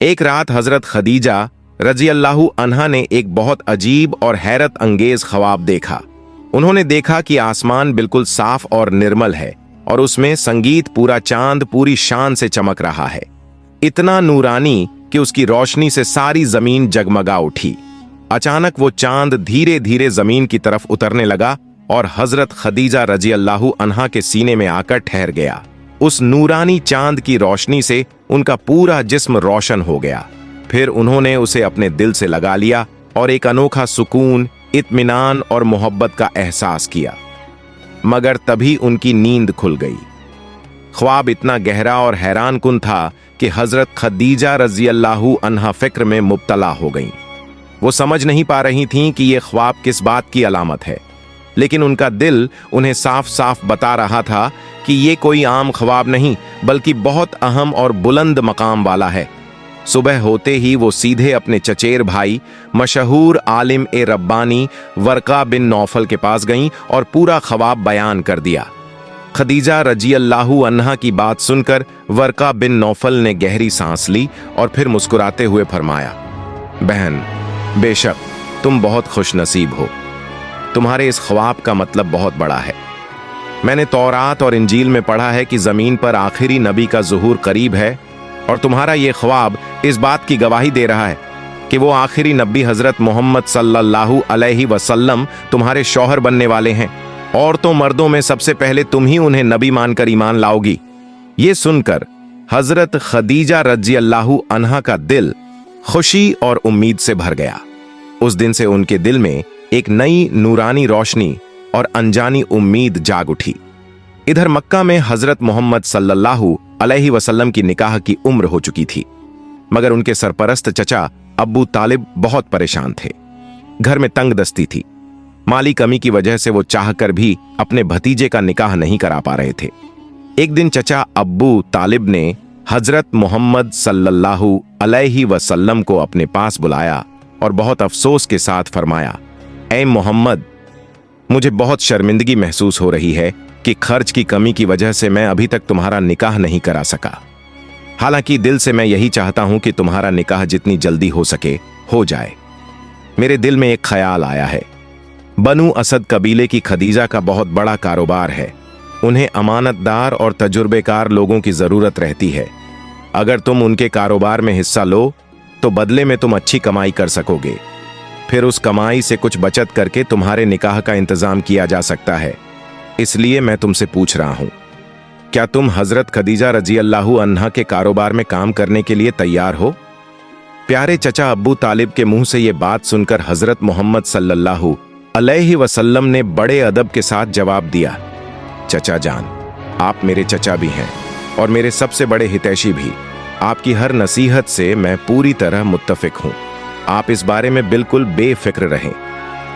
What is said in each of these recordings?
एक रात हजरत खदीजा रजी अल्लाहु अन्हा ने एक बहुत अजीब और हैरत अंगेज ख्वाब देखा। उन्होंने देखा कि आसमान बिल्कुल साफ और निर्मल है और उसमें संगीत पूरा चांद पूरी शान से चमक रहा है, इतना नूरानी कि उसकी रोशनी से सारी जमीन जगमगा उठी। अचानक वो चांद धीरे धीरे जमीन की तरफ उतरने लगा और हजरत खदीजा रजी अल्लाहु अन्हा के सीने में आकर ठहर गया। उस नूरानी चांद की रोशनी से उनका पूरा जिस्म रोशन हो गया। फिर उन्होंने उसे अपने दिल से लगा लिया और एक अनोखा सुकून, इत्मीनान और मोहब्बत का एहसास किया। मगर तभी उनकी नींद खुल गई। ख्वाब इतना गहरा और हैरान कुन था कि हजरत खदीजा रजी अल्लाहु अन्हा फिक्र में मुब्तला हो गईं। वो समझ नहीं पा रही थीं कि ये ख्वाब किस बात की अलामत है, लेकिन उनका दिल उन्हें साफ साफ बता रहा था कि ये कोई आम ख्वाब नहीं बल्कि बहुत अहम और बुलंद मकाम वाला है। सुबह होते ही वो सीधे अपने चचेर भाई मशहूर आलिम ए रब्बानी वर्का बिन नौफल के पास गईं और पूरा ख्वाब बयान कर दिया। खदीजा रजी अल्लाहु अन्हा की बात सुनकर वर्का बिन नौफल ने गहरी सांस ली और फिर मुस्कुराते हुए फरमाया, बहन, बेशक तुम बहुत खुशनसीब हो। तुम्हारे इस ख्वाब का मतलब बहुत बड़ा है। मैंने तौरात और इंजील में पढ़ा है कि जमीन पर आखिरी नबी का ज़ुहूर करीब है और तुम्हारा ये ख्वाब इस बात की गवाही दे रहा है कि वो आखिरी नबी हजरत मोहम्मद सल्लल्लाहु अलैहि वसल्लम तुम्हारे शौहर बनने वाले हैं। औरतों मर्दों में सबसे पहले तुम ही उन्हें नबी मानकर ईमान लाओगी। ये सुनकर हजरत खदीजा रजी अल्लाहु अन्हा का दिल खुशी और उम्मीद से भर गया। उस दिन से उनके दिल में एक नई नूरानी रोशनी और अनजानी उम्मीद जाग उठी। इधर मक्का में हजरत मोहम्मद सल्लल्लाहु अलैहि वसल्लम की निकाह की उम्र हो चुकी थी, मगर उनके सरपरस्त चचा अब्बू तालिब बहुत परेशान थे। घर में तंगदस्ती थी। माली कमी की वजह से वो चाहकर भी अपने भतीजे का निकाह नहीं करा पा रहे थे। एक दिन चचा अब्बू तालिब ने हजरत मोहम्मद सल्लल्लाहु अलैहि वसल्लम को अपने पास बुलाया और बहुत अफसोस के साथ फरमाया, ऐ मोहम्मद, मुझे बहुत शर्मिंदगी महसूस हो रही है कि खर्च की कमी की वजह से मैं अभी तक तुम्हारा निकाह नहीं करा सका। हालांकि दिल से मैं यही चाहता हूं कि तुम्हारा निकाह जितनी जल्दी हो सके हो जाए। मेरे दिल में एक ख्याल आया है। बनु असद कबीले की खदीजा का बहुत बड़ा कारोबार है। उन्हें अमानतदार और तजुर्बेकार लोगों की जरूरत रहती है। अगर तुम उनके कारोबार में हिस्सा लो तो बदले में तुम अच्छी कमाई कर सकोगे। फिर उस कमाई से कुछ बचत करके तुम्हारे निकाह का इंतजाम किया जा सकता है। इसलिए मैं तुमसे पूछ रहा हूं, क्या तुम हजरत खदीजा रजी अल्लाहु अन्हा के कारोबार में काम करने के लिए तैयार हो? प्यारे चचा अब्बू तालिब के मुंह से ये बात सुनकर हजरत मोहम्मद सल्लल्लाहु अलैहि वसल्लम ने बड़े अदब के साथ जवाब दिया, चचा जान, आप मेरे चचा भी हैं और मेरे सबसे बड़े हितैषी भी। आपकी हर नसीहत से मैं पूरी तरह मुत्तफिक हूं। आप इस बारे में बिल्कुल बेफिक्र रहें।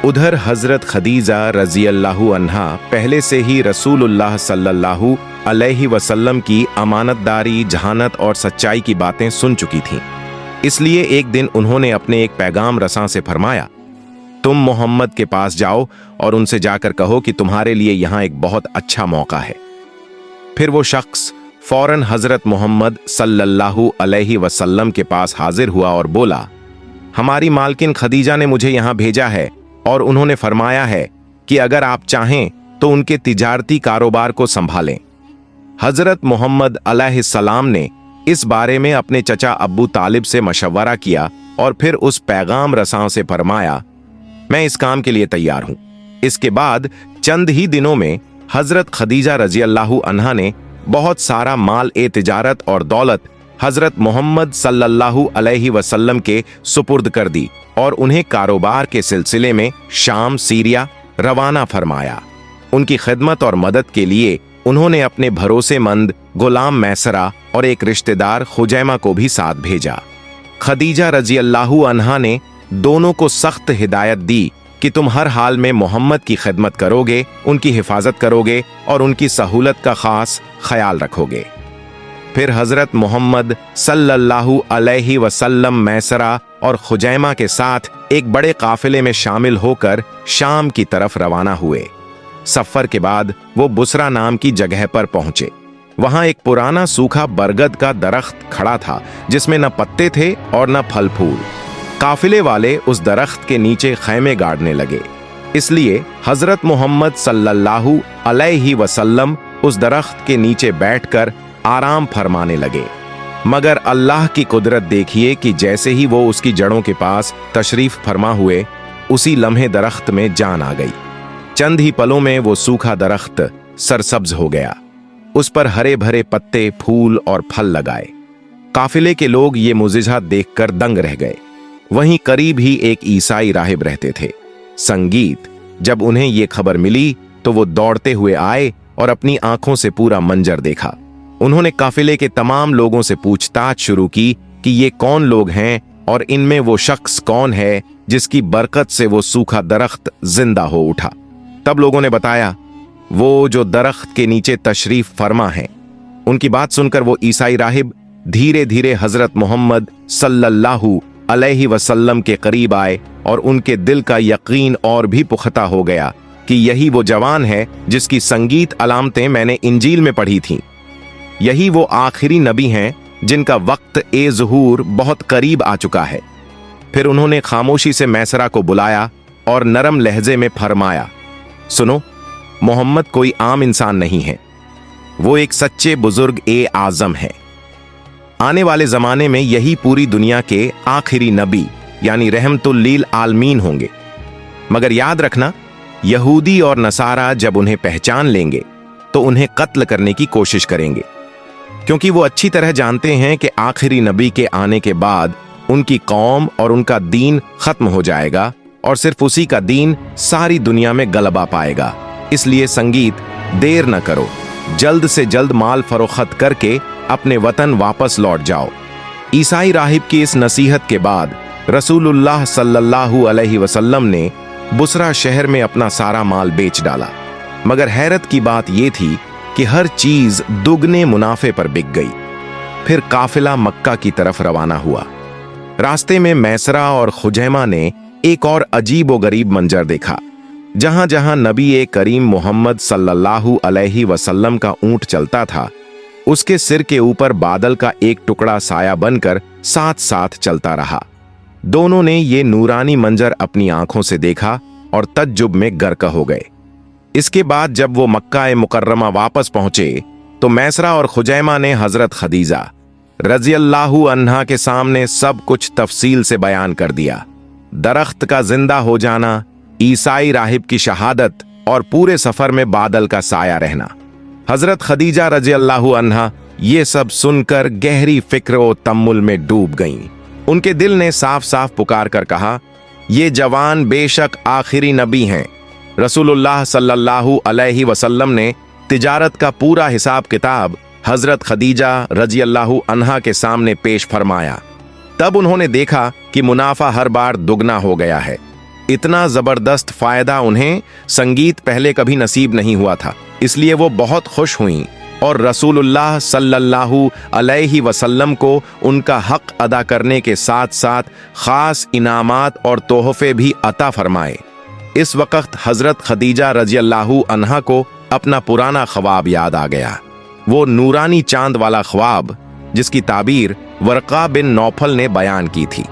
उधर हजरत खदीजा रजी अल्लाहु अन्हा पहले से ही रसूलुल्लाह सल्लल्लाहु अलैहि वसल्लम की अमानतदारी, जहानत और सच्चाई की बातें सुन चुकी थीं। इसलिए एक दिन उन्होंने अपने एक पैगाम रसां से फरमाया, तुम मोहम्मद के पास जाओ और उनसे जाकर कहो कि तुम्हारे लिए यहां एक बहुत अच्छा मौका है। फिर वो शख्स फौरन हजरत मोहम्मद सल्लल्लाहु अलैहि वसल्लम के पास हाजिर हुआ और बोला, हमारी मालकिन खदीजा ने मुझे यहां भेजा है और उन्होंने फरमाया है कि अगर आप चाहें तो उनके तिजारती कारोबार को संभालें। हजरत मोहम्मद अलैहिस्सलाम ने इस बारे में अपने चचा अब्बू तालिब से मशवरा किया और फिर उस पैगाम रसां से फरमाया, मैं इस काम के लिए तैयार हूं। इसके बाद चंद ही दिनों में हजरत खदीजा रजी अल्लाहु अन्हा ने बहुत सारा माल ए तिजारत और दौलत हजरत मोहम्मद सल्लल्लाहु अलैहि वसल्लम के सुपुर्द कर दी और उन्हें कारोबार के सिलसिले में शाम, सीरिया रवाना फरमाया। उनकी खिदमत और मदद के लिए उन्होंने अपने भरोसेमंद गुलाम मैसरा और एक रिश्तेदार खुजैमा को भी साथ भेजा। खदीजा रजी अल्लाहु अन्हा ने दोनों को सख्त हिदायत दी कि तुम हर हाल में मोहम्मद की खिदमत करोगे, उनकी हिफाजत करोगे और उनकी सहूलत का खास ख्याल रखोगे। फिर हजरत मोहम्मद सल्लल्लाहु अलैहि वसल्लम मैसरा और खुजैमा के साथ एक बड़े काफिले में शामिल होकर शाम की तरफ रवाना हुए। सफर के बाद वो बुसरा नाम की जगह पर पहुंचे। वहां एक पुराना सूखा बरगद का दरख्त खड़ा था जिसमें न पत्ते थे और न फल फूल। काफिले वाले उस दरख्त के नीचे खैमे गाड़ने लगे, इसलिए हजरत मोहम्मद सल्लल्लाहु अलैहि वसल्लम उस दरख्त के नीचे बैठकर आराम फरमाने लगे। मगर अल्लाह की कुदरत देखिए कि जैसे ही वो उसकी जड़ों के पास तशरीफ फरमा हुए, उसी लम्हे दरख्त में जान आ गई। चंद ही पलों में वो सूखा दरख्त सरसब्ज हो गया, उस पर हरे भरे पत्ते, फूल और फल लगाए। काफिले के लोग ये मुजिजा देखकर दंग रह गए। वहीं करीब ही एक ईसाई राहिब रहते थे। संगीत, जब उन्हें ये खबर मिली तो वो दौड़ते हुए आए और अपनी आंखों से पूरा मंजर देखा। उन्होंने काफिले के तमाम लोगों से पूछताछ शुरू की कि ये कौन लोग हैं और इनमें वो शख्स कौन है जिसकी बरकत से वो सूखा दरख्त जिंदा हो उठा। तब लोगों ने बताया, वो जो दरख्त के नीचे तशरीफ फरमा है। उनकी बात सुनकर वो ईसाई राहिब धीरे धीरे हजरत मोहम्मद सल्लल्लाहु अलैहि वसल्लम के करीब आए और उनके दिल का यकीन और भी पुख्ता हो गया कि यही वो जवान है जिसकी संगीत अलामतें मैंने इंजील में पढ़ी थीं। यही वो आखिरी नबी हैं जिनका वक्त ए ज़ुहूर बहुत करीब आ चुका है। फिर उन्होंने खामोशी से मैसरा को बुलाया और नरम लहजे में फरमाया, सुनो, मोहम्मद कोई आम इंसान नहीं है, वो एक सच्चे बुजुर्ग ए आजम है। आने वाले जमाने में यही पूरी दुनिया के आखिरी नबी यानी रहमतुल लिल आलमीन होंगे। मगर याद रखना, यहूदी और नसारा जब उन्हें पहचान लेंगे तो उन्हें कत्ल करने की कोशिश करेंगे, क्योंकि वो अच्छी तरह जानते हैं कि आखिरी नबी के आने के बाद उनकी कौम और उनका दीन खत्म हो जाएगा और सिर्फ उसी का दीन सारी दुनिया में गलबा पाएगा। इसलिए संगीत, देर न करो, जल्द से जल्द माल फरोख्त करके अपने वतन वापस लौट जाओ। ईसाई राहिब की इस नसीहत के बाद रसूलुल्लाह सल्लल्लाहु अलैहि वसल्लम ने बुसरा शहर में अपना सारा माल बेच डाला। मगर हैरत की बात यह थी कि हर चीज दुगने मुनाफे पर बिक गई। फिर काफिला मक्का की तरफ रवाना हुआ। रास्ते में मैसरा और खुजैमा ने एक और अजीब व गरीब मंजर देखा। जहां जहां नबी ए करीम मोहम्मद सल्लल्लाहु अलैहि वसल्लम का ऊंट चलता था, उसके सिर के ऊपर बादल का एक टुकड़ा साया बनकर साथ साथ चलता रहा। दोनों ने ये नूरानी मंजर अपनी आंखों से देखा और तज्जुब में गर्क हो गए। इसके बाद जब वो मक्का ए मुकर्रमा वापस पहुंचे तो मैसरा और खुजैमा ने हजरत खदीजा रज़ियल्लाहु अन्हा के सामने सब कुछ तफसील से बयान कर दिया। दरख्त का जिंदा हो जाना, ईसाई राहिब की शहादत और पूरे सफर में बादल का साया रहना। हजरत खदीजा रज़ियल्लाहु अन्हा ये सब सुनकर गहरी फिक्र और तम्मुल में डूब गईं। उनके दिल ने साफ साफ पुकार कर कहा, ये जवान बेशक आखिरी नबी हैं। रसूलुल्लाह सल्लल्लाहु अलैहि वसल्लम ने तिजारत का पूरा हिसाब किताब हजरत खदीजा रज़ियल्लाहु अन्हा के सामने पेश फरमाया। तब उन्होंने देखा कि मुनाफा हर बार दुगना हो गया है। इतना जबरदस्त फायदा उन्हें संगीत पहले कभी नसीब नहीं हुआ था, इसलिए वो बहुत खुश हुईं और रसूलुल्लाह सल्लल्लाहु अलैहि वसल्लम को उनका हक अदा करने के साथ साथ खास इनामात और तोहफे भी अता फरमाए। इस वक्त हजरत खदीजा रज़ियल्लाहु अन्हा को अपना पुराना ख्वाब याद आ गया। वो नूरानी चांद वाला ख्वाब जिसकी ताबीर वर्का बिन नौफल ने बयान की थी।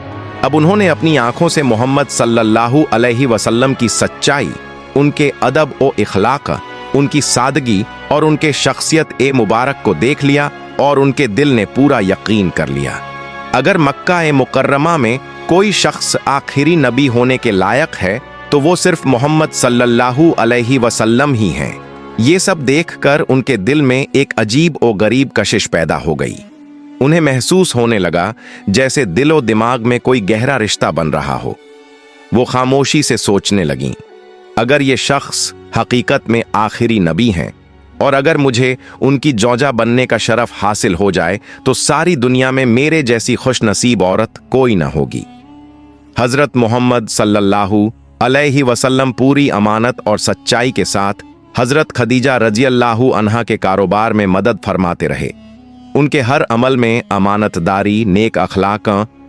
अब उन्होंने अपनी आंखों से मोहम्मद सल्लल्लाहु अलैहि वसल्लम की सच्चाई, उनके अदब और इखलाक, उनकी सादगी और उनके शख्सियत ए मुबारक को देख लिया और उनके दिल ने पूरा यकीन कर लिया। अगर मक्का ए मुकर्रमा में कोई शख्स आखिरी नबी होने के लायक है तो वो सिर्फ मोहम्मद सल्लल्लाहु अलैहि वसल्लम ही हैं। ये सब देखकर उनके दिल में एक अजीब और गरीब कशिश पैदा हो गई। उन्हें महसूस होने लगा जैसे दिलो दिमाग में कोई गहरा रिश्ता बन रहा हो। वो खामोशी से सोचने लगीं, अगर ये शख्स हकीकत में आखिरी नबी हैं और अगर मुझे उनकी जौजा बनने का शरफ हासिल हो जाए तो सारी दुनिया में मेरे जैसी खुश नसीब औरत कोई ना होगी। हजरत मोहम्मद सल्लल्लाहु अलैहि वसल्लम पूरी अमानत और सच्चाई के साथ हजरत खदीजा रज़ियल्लाहु अन्हा के कारोबार में मदद फरमाते रहे। उनके हर अमल में अमानतदारी, नेक अखलाक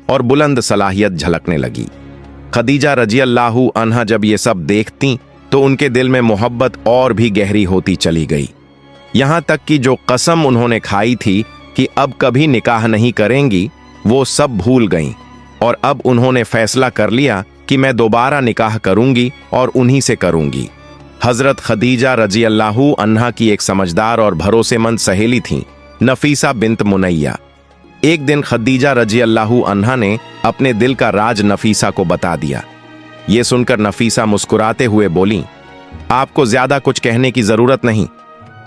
और बुलंद सलाहियत झलकने लगी। खदीजा रज़ियल्लाहु अन्हा जब ये सब देखती तो उनके दिल में मोहब्बत और भी गहरी होती चली गई। यहाँ तक कि जो कसम उन्होंने खाई थी कि अब कभी निकाह नहीं करेंगी, वो सब भूल गईं और अब उन्होंने फैसला कर लिया कि मैं दोबारा निकाह करूंगी और उन्हीं से करूंगी। हजरत खदीजा रजी अल्लाहु अन्हा की एक समझदार और भरोसेमंद सहेली थी, नफीसा बिन्त मुनैया। एक दिन खदीजा रजी अल्लाहु अन्हा ने अपने दिल का राज नफीसा को बता दिया। ये सुनकर नफीसा मुस्कुराते हुए बोली, आपको ज्यादा कुछ कहने की जरूरत नहीं,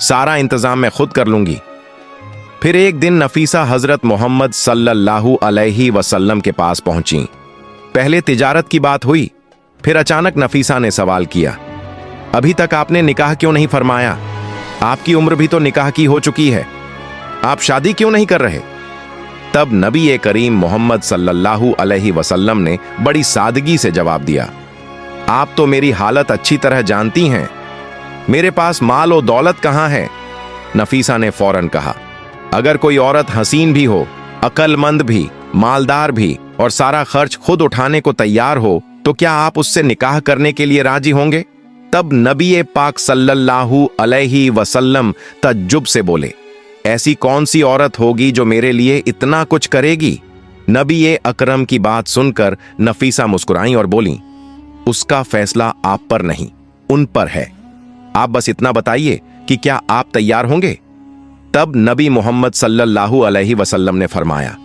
सारा इंतजाम मैं खुद कर लूंगी। फिर एक दिन नफीसा हजरत मोहम्मद सल्लल्लाहु अलैहि वसल्लम के पास पहुंची। पहले तिजारत की बात हुई, फिर अचानक नफीसा ने सवाल किया, अभी तक आपने निकाह क्यों नहीं फरमाया? आपकी उम्र भी तो निकाह की हो चुकी है, आप शादी क्यों नहीं कर रहे? तब नबी करीम मोहम्मद सल्लल्लाहु अलैहि वसल्लम ने बड़ी सादगी से जवाब दिया, आप तो मेरी हालत अच्छी तरह जानती हैं, मेरे पास माल और दौलत कहां है? नफीसा ने फौरन कहा, अगर कोई औरत हसीन भी हो, अक्लमंद भी, मालदार भी और सारा खर्च खुद उठाने को तैयार हो, तो क्या आप उससे निकाह करने के लिए राजी होंगे? तब नबी पाक सल्लल्लाहु अलैहि वसल्लम तज्जुब से बोले, ऐसी कौन सी औरत होगी जो मेरे लिए इतना कुछ करेगी? नबी अकरम की बात सुनकर नफीसा मुस्कुराई और बोली, उसका फैसला आप पर नहीं, उन पर है, आप बस इतना बताइए कि क्या आप तैयार होंगे? तब नबी मोहम्मद सल्लल्लाहु अलैहि वसल्लम ने फरमाया,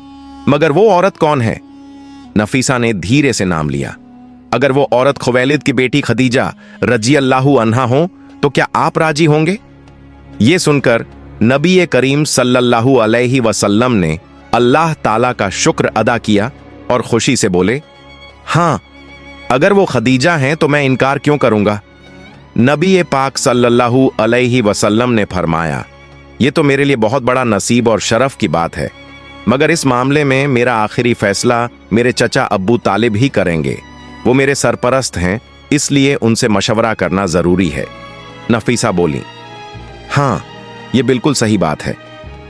मगर वो औरत कौन है? नफीसा ने धीरे से नाम लिया, अगर वो औरत खुवैलिद की बेटी खदीजा रजी अल्लाहु अन्हा हो तो क्या आप राजी होंगे? ये सुनकर नबी करीम सल्लल्लाहु अलैहि वसल्लम ने अल्लाह ताला का शुक्र अदा किया और खुशी से बोले, हां, अगर वो खदीजा हैं तो मैं इनकार क्यों करूंगा? नबी पाक सल्लल्लाहु अलैहि वसल्लम ने फरमाया, ये तो मेरे लिए बहुत बड़ा नसीब और शरफ की बात है, मगर इस मामले में मेरा आखिरी फैसला मेरे चचा अब्बू तालिब ही करेंगे, वो मेरे सरपरस्त हैं, इसलिए उनसे मशवरा करना जरूरी है। नफीसा बोली, हां, ये बिल्कुल सही बात है,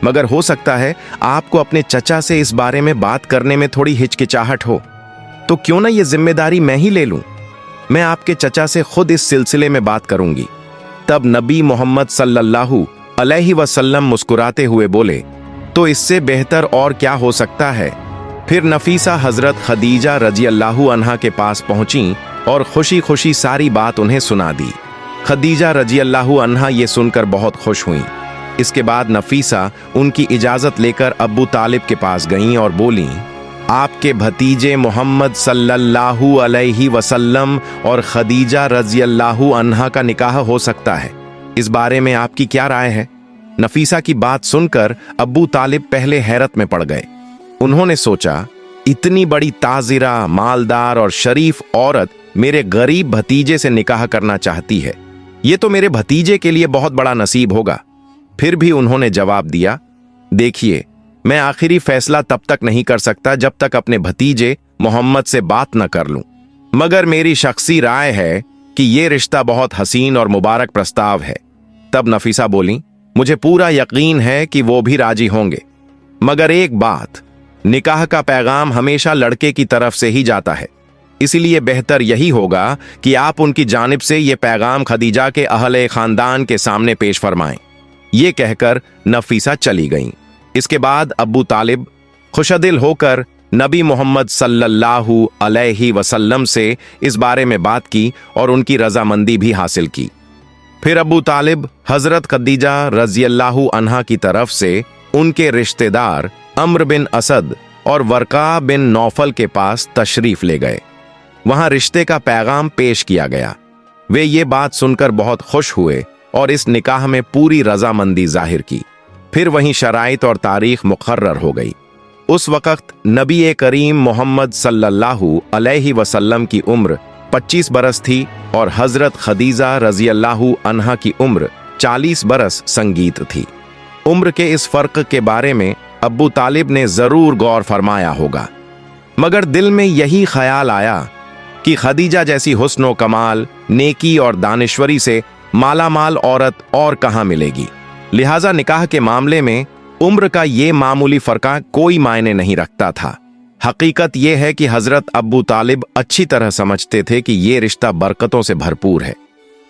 मगर हो सकता है आपको अपने चचा से इस बारे में बात करने में थोड़ी हिचकिचाहट हो, तो क्यों ना ये जिम्मेदारी मैं ही ले लूं, मैं आपके चचा से खुद इस सिलसिले में बात करूंगी। तब नबी मोहम्मद सल्लल्लाहु अलैहि वसल्लम मुस्कुराते हुए बोले, तो इससे बेहतर और क्या हो सकता है? फिर नफीसा हजरत खदीजा रजी अल्लाहु अन्हा के पास पहुंची और खुशी खुशी सारी बात उन्हें सुना दी। खदीजा रजी अल्लाहु अन्हा ये सुनकर बहुत खुश हुई। इसके बाद नफीसा उनकी इजाजत लेकर अब्बू तालिब के पास गईं और बोली, आपके भतीजे मोहम्मद सल्लल्लाहु अलैहि वसल्लम और खदीजा रजी अल्लाहु अन्हा का निकाह हो सकता है, इस बारे में आपकी क्या राय है? नफीसा की बात सुनकर अब्बू तालिब पहले हैरत में पड़ गए। उन्होंने सोचा, इतनी बड़ी ताजिरा, मालदार और शरीफ औरत मेरे गरीब भतीजे से निकाह करना चाहती है, ये तो मेरे भतीजे के लिए बहुत बड़ा नसीब होगा। फिर भी उन्होंने जवाब दिया, देखिए, मैं आखिरी फैसला तब तक नहीं कर सकता जब तक अपने भतीजे मोहम्मद से बात न कर लूं, मगर मेरी शख्सी राय है कि यह रिश्ता बहुत हसीन और मुबारक प्रस्ताव है। तब नफीसा बोली, मुझे पूरा यकीन है कि वो भी राजी होंगे, मगर एक बात, निकाह का पैगाम हमेशा लड़के की तरफ से ही जाता है, इसलिए बेहतर यही होगा कि आप उनकी जानिब से ये पैगाम खदीजा के अहले खानदान के सामने पेश फरमाएं। ये कहकर नफीसा चली गईं। इसके बाद अब्बू तालिब खुशदिल होकर नबी मोहम्मद सल्लल्लाहु अलैहि वसल्लम से इस बारे में बात की और उनकी रजामंदी भी हासिल की। फिर अब्बू तालिब हजरत खदीजा रजी अल्लाहु अन्हा की तरफ से उनके रिश्तेदार अम्र बिन असद और वर्का बिन नौफल के पास तशरीफ ले गए। वहां रिश्ते का पैगाम पेश किया गया। वे ये बात सुनकर बहुत खुश हुए और इस निकाह में पूरी रजामंदी जाहिर की। फिर वहीं शराइत और तारीख मुकर्रर हो गई। उस वक्त नबी करीम मोहम्मद सल्लल्लाहु अलैहि वसल्लम की उम्र 25 बरस थी और हजरत खदीजा रजी अल्लाहु अन्हा की उम्र 40 बरस संगीत थी। उम्र के इस फर्क के बारे में अब्बू तालिब ने जरूर गौर फरमाया होगा, मगर दिल में यही ख्याल आया कि खदीजा जैसी हुस्न कमाल, नेकी और दानिश्वरी से मालामाल औरत और कहां मिलेगी। लिहाजा निकाह के मामले में उम्र का ये मामूली फर्का कोई मायने नहीं रखता था। हकीकत यह है कि हजरत अब्बू तालिब अच्छी तरह समझते थे कि ये रिश्ता बरकतों से भरपूर है।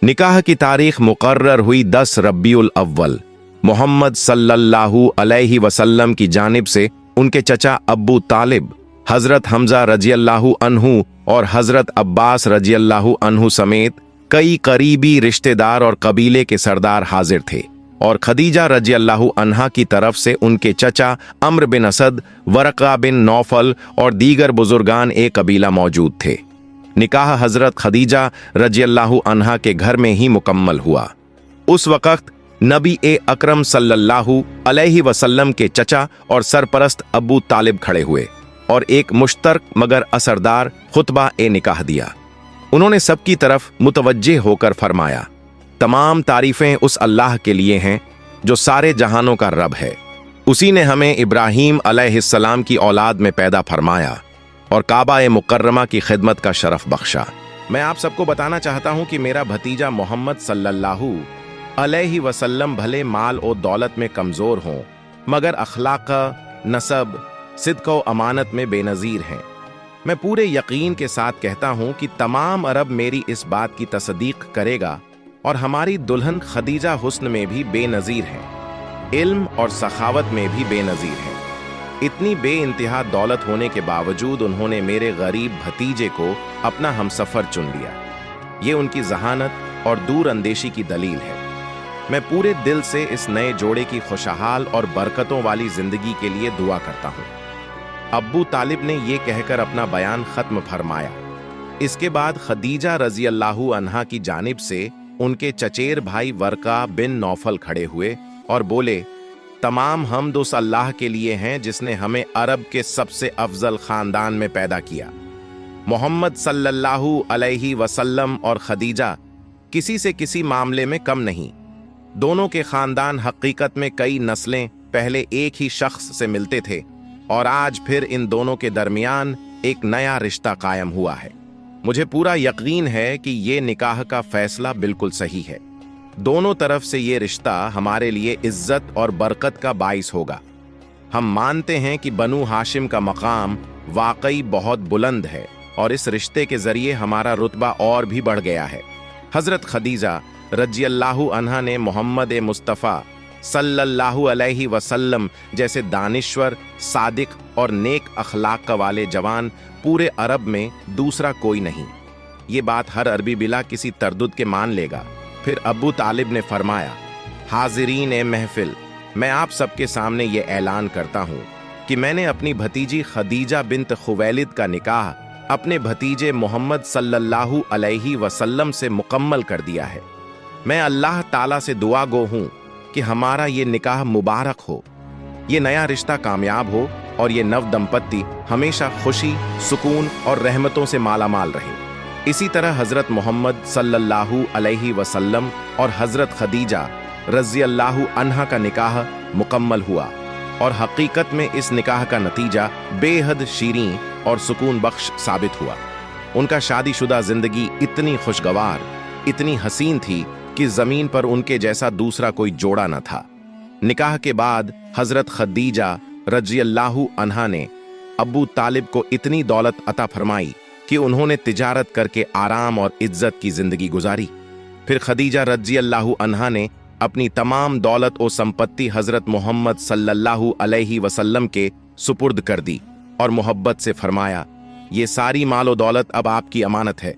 निकाह की तारीख मुकर्रर हुई 10 रब्बीउल अव्वल मोहम्मद सल्लल्लाहु अलैहि वसल्लम की जानिब से उनके चचा अब्बू तालिब, हजरत हमजा रजियल्लाहु अन्हु और हजरत अब्बास रजियल्लाहु अन्हु समेत कई करीबी रिश्तेदार और कबीले के सरदार हाजिर थे, और खदीजा रजियल्लाहु अन्हा की तरफ से उनके चचा अम्र बिन असद, वरका बिन नौफल और दीगर बुजुर्गान एक कबीला मौजूद थे। निकाह हजरत खदीजा रजियल्लाहु अन्हा के घर में ही मुकम्मल हुआ। उस वक़्त नबी अकरम सल्लल्लाहु अलैहि वसल्लम के चचा और सरपरस्त अबू तालिब खड़े हुए और एक मुश्तरक मगर असरदार खुतबा निकाह दिया। उन्होंने सबकी तरफ मुतवज्जे होकर फरमाया, तमाम तारीफें उस अल्लाह के लिए हैं जो सारे जहानों का रब है। उसी ने हमें इब्राहीम अलैहिस्सलाम की औलाद में पैदा फरमाया और काबा मुकर्रमा की खिदमत का शरफ बख्शा। मैं आप सबको बताना चाहता हूं कि मेरा भतीजा मोहम्मद सल्लल्लाहु अलैहि वसल्लम भले माल और दौलत में कमजोर हों, मगर अखलाक, नसब, सिद्क और अमानत में बेनज़ीर हैं। मैं पूरे यकीन के साथ कहता हूं कि तमाम अरब मेरी इस बात की तस्दीक करेगा, और हमारी दुल्हन खदीजा हुस्न में भी बेनज़ीर है, इल्म और सखावत में भी बेनज़ीर है। इतनी बेइंतहा दौलत होने के बावजूद उन्होंने मेरे गरीब भतीजे को अपना हमसफर चुन लिया। ये उनकी जहानत और दूर अंदेशी की दलील है। मैं पूरे दिल से इस नए जोड़े की खुशहाल और बरकतों वाली जिंदगी के लिए दुआ करता हूँ। अब्बू तालिब ने यह कहकर अपना बयान खत्म फरमाया। इसके बाद खदीजा रज़ियल्लाहु अन्हा की जानिब से उनके चचेर भाई वरका बिन नौफल खड़े हुए और बोले, तमाम हमद उस अल्लाह के लिए हैं जिसने हमें अरब के सबसे अफजल खानदान में पैदा किया। मोहम्मद सल्लल्लाहु अलैहि वसल्लम और खदीजा किसी से किसी मामले में कम नहीं। दोनों के खानदान हकीकत में कई नस्लें पहले एक ही शख्स से मिलते थे, और आज फिर इन दोनों के दरमियान एक नया रिश्ता कायम हुआ है। मुझे पूरा यकीन है कि ये निकाह का फैसला बिल्कुल सही है। दोनों तरफ से ये रिश्ता हमारे लिए इज्जत और बरकत का बाइस होगा। हम मानते हैं कि बनु हाशिम का मकाम वाकई बहुत बुलंद है, और इस रिश्ते के जरिए हमारा रुतबा और भी बढ़ गया है। हजरत खदीजा रज़ियल्लाहु अन्हा ने मोहम्मद मुस्तफ़ा सल्लल्लाहु अलैहि वसल्लम जैसे दानिश्वर, सादिक और नेक अखलाक का वाले जवान पूरे अरब में दूसरा कोई नहीं। ये बात हर अरबी बिला किसी तरदुद के मान लेगा। फिर अबू तालिब ने फरमाया, हाजिरीन महफिल, मैं आप सबके सामने ये ऐलान करता हूँ कि मैंने अपनी भतीजी खदीजा बिन्त खुवैलिद का निकाह अपने भतीजे मोहम्मद सल्लल्लाहु अलैहि वसल्लम से मुकम्मल कर दिया है। मैं अल्लाह ताला से दुआ गो हूँ कि हमारा ये निकाह मुबारक हो, ये नया रिश्ता कामयाब हो, और ये नव दंपत्ति हमेशा खुशी, सुकून और रहमतों से मालामाल रहे। इसी तरह हजरत मोहम्मद सल्लल्लाहु अलैहि वसल्लम और हजरत खदीजा रज़ियल्लाहु अन्हा का निकाह मुकम्मल हुआ, और हकीकत में इस निकाह का नतीजा बेहद शीरीं और सुकून बख्श साबित हुआ। उनका शादीशुदा जिंदगी इतनी खुशगवार, इतनी हसीन थी कि जमीन पर उनके जैसा दूसरा कोई जोड़ा न था। निकाह के बाद हजरत खदीजा रज़ियल्लाहु अन्हा ने अबू तालिब को इतनी दौलत अता फरमाई कि उन्होंने तिजारत करके आराम और इज्जत की जिंदगी गुजारी। फिर खदीजा रज़ियल्लाहु अन्हा ने अपनी तमाम दौलत और संपत्ति हजरत मोहम्मद सल्लल्लाहु अलैहि वसल्लम के सुपुर्द कर दी और मोहब्बत से फरमाया, ये सारी मालो दौलत अब आपकी अमानत है,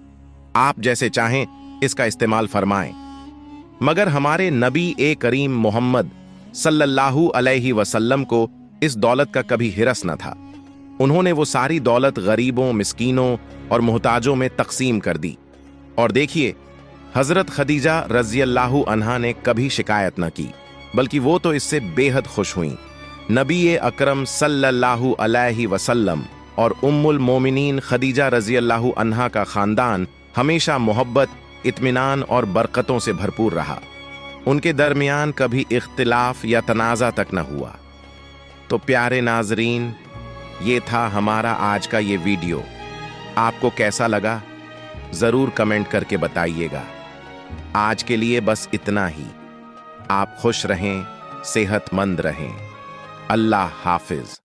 आप जैसे चाहें इसका इस्तेमाल फरमाएं। मगर हमारे नबी करीम मोहम्मद सल्लल्लाहु अलैहि वसल्लम को इस दौलत का कभी हिरस न था। उन्होंने वो सारी दौलत गरीबों, मिस्कीनों और मोहताजों में तकसीम कर दी। और देखिए, हजरत खदीजा रज़ियल्लाहु अन्हा ने कभी शिकायत न की, बल्कि वो तो इससे बेहद खुश हुई। नबी अकरम सल्लल्लाहु अलैहि वसल्लम और उम्मुल मोमिनीन खदीजा रज़ियल्लाहु अन्हा का खानदान हमेशा मोहब्बत, इत्मीनान और बरकतों से भरपूर रहा। उनके दरमियान कभी इख्तिलाफ या तनाज़ा तक न हुआ। तो प्यारे नाजरीन, ये था हमारा आज का ये वीडियो। आपको कैसा लगा ज़रूर कमेंट करके बताइएगा। आज के लिए बस इतना ही। आप खुश रहें, सेहतमंद रहें। अल्लाह हाफिज।